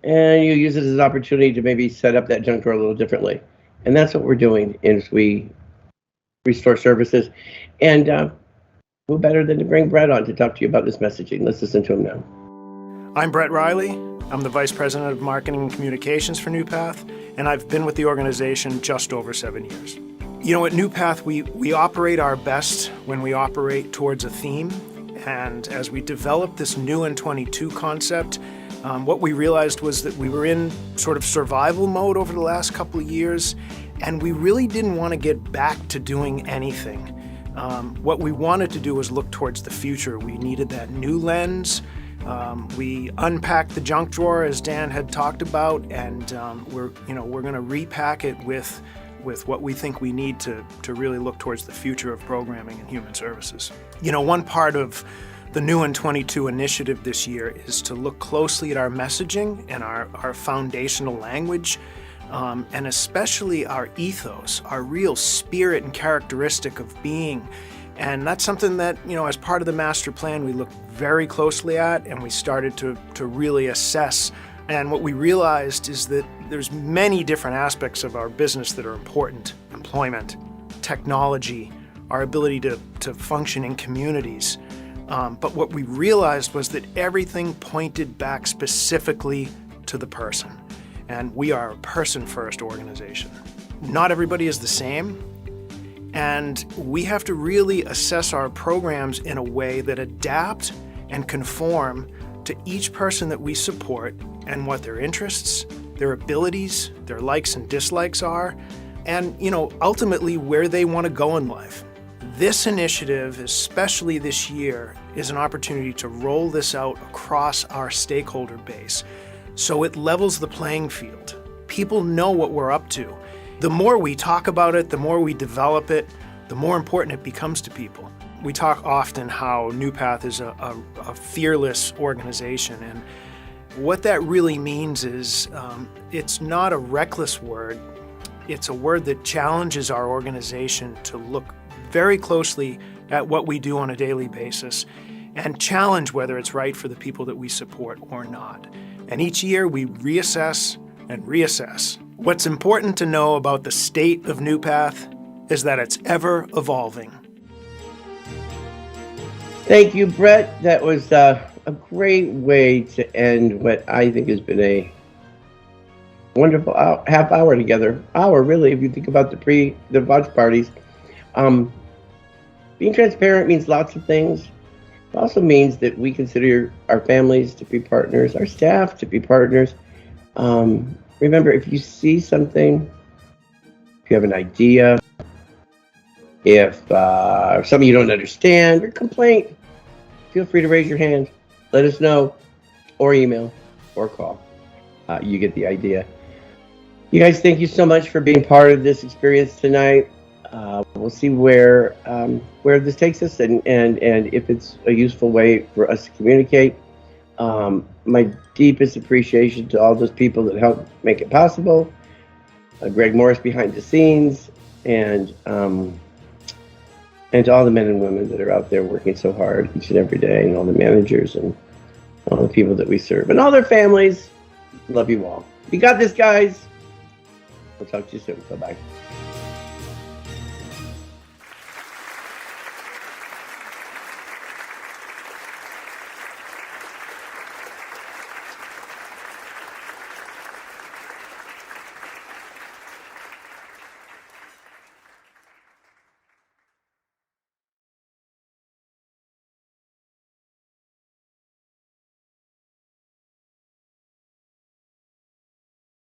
and you use it as an opportunity to maybe set up that junk drawer a little differently. And that's what we're doing as we restore services. And who better than to bring Brett on to talk to you about this messaging? Let's listen to him now. I'm Brett Riley. I'm the Vice President of Marketing and Communications for NuPath, and I've been with the organization just over 7 years. You know, at NuPath, we operate our best when we operate towards a theme. And as we developed this New in 22 concept, what we realized was that we were in sort of survival mode over the last couple of years, and we really didn't want to get back to doing anything. What we wanted to do was look towards the future. We needed that new lens. We unpacked the junk drawer, as Dan had talked about, and we're going to repack it with what we think we need to really look towards the future of programming and human services. You know, one part of the New in 22 initiative this year is to look closely at our messaging and our foundational language, and especially our ethos, our real spirit and characteristic of being. And that's something that, you know, as part of the master plan, we looked very closely at, and we started to really assess. And what we realized is that there's many different aspects of our business that are important: employment, technology, our ability to function in communities. But what we realized was that everything pointed back specifically to the person. And we are a person-first organization. Not everybody is the same. And we have to really assess our programs in a way that adapt and conform to each person that we support and what their interests, their abilities, their likes and dislikes are, and, you know, ultimately where they want to go in life. This initiative, especially this year, is an opportunity to roll this out across our stakeholder base so it levels the playing field. People know what we're up to. The more we talk about it, the more we develop it, the more important it becomes to people. We talk often how NuPath is a fearless organization, and what that really means is it's not a reckless word. It's a word that challenges our organization to look very closely at what we do on a daily basis and challenge whether it's right for the people that we support or not. And each year we reassess and reassess What's important to know about the state of NuPath is that it's ever evolving. Thank you, Brett. That was a great way to end what I think has been a wonderful half hour together. Hour, really, if you think about the watch parties. Being transparent means lots of things. It also means that we consider our families to be partners, our staff to be partners. Remember, if you see something, if you have an idea, if something you don't understand or complaint, feel free to raise your hand. Let us know, or email, or call. You get the idea. You guys, thank you so much for being part of this experience tonight. We'll see where this takes us, and if it's a useful way for us to communicate. My deepest appreciation to all those people that helped make it possible. Greg Morris behind the scenes, and to all the men and women that are out there working so hard each and every day, and all the managers and all the people that we serve, and all their families. Love you all. You got this, guys. We'll talk to you soon. Bye-bye.